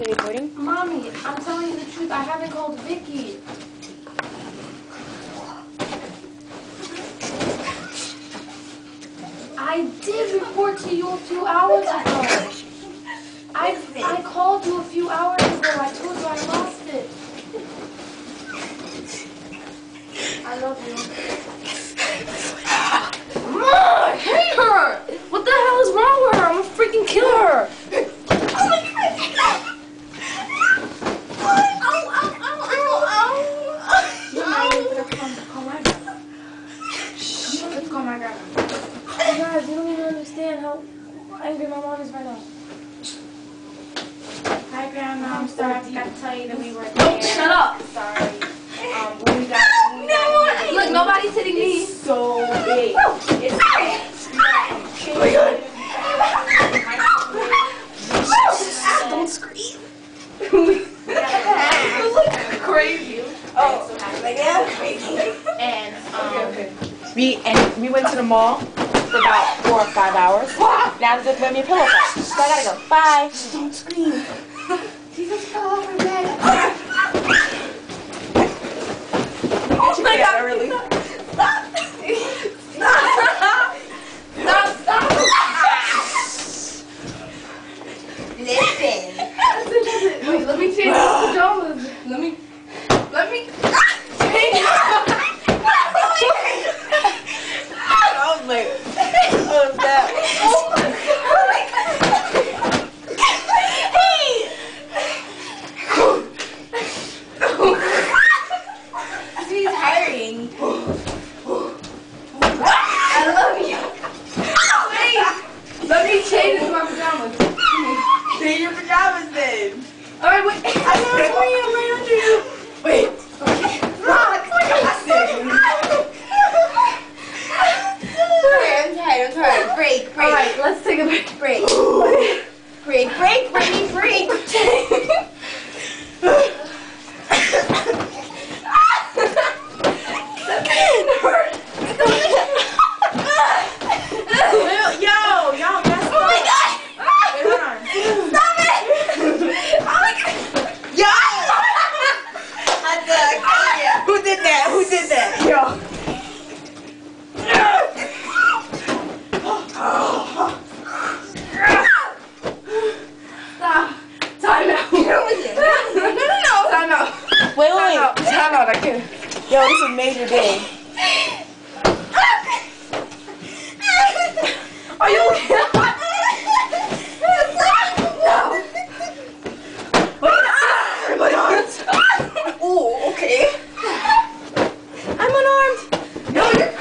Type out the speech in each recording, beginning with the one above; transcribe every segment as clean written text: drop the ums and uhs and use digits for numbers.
you recording? Mommy, I'm telling you the truth. I haven't called Vicky. I did report to you a few hours ago. I called you a few hours ago. I told you I lost it. I love you. I hate her! What the hell is wrong with her? I'm gonna freaking kill her! Oh my god! Call my grandma. Shh, let's call my grandma. You guys, you don't even understand how angry my mom is right now. Hi, Grandma. I'm sorry. I forgot to tell you that we were there. Shut up! Sorry. When we got look, nobody's hitting me. It's so big. It's big. Oh my god. Don't scream. You look crazy. Oh, like yeah, crazy. And we went to the mall for about 4 or 5 hours. Now just let me a pillow fight. So I gotta go. Bye. don't scream. Jesus fell off her bed. Oh my god, really? Stop! Stop! Listen. Wait, let me change the pajamas. Let me change. I was like, what was that? Oh my god. Hey! She's hurting. I love you. Wait! Let me change into my pajamas. Change your pajamas then. Alright, wait. I'm right under you. Wait. Okay. I'm tired. Break. Alright, let's take a break. Break, Brittany, break. Y'all messed Oh my up. god! Wait, hold on. Stop it! Oh my god! Who did that? Yo. Stop. Time out. No. Time out. Wait. Time out. I can't. Yo, this is a major day. Are you okay? No. My arms. Ooh, okay. I'm unarmed. No, you're.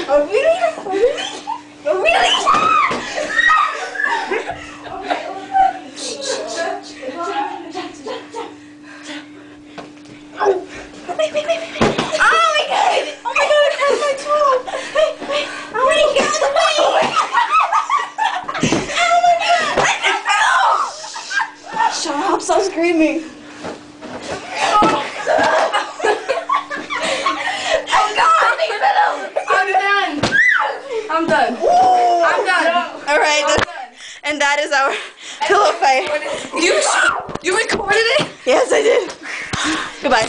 Oh really? Oh really? Wait. Oh my god! Oh my god! I cut my toe. Wait. Oh my god! Oh my god! Shut up, stop screaming. I'm done. All right, and that is our pillow fight. You recorded it? Yes, I did. Goodbye.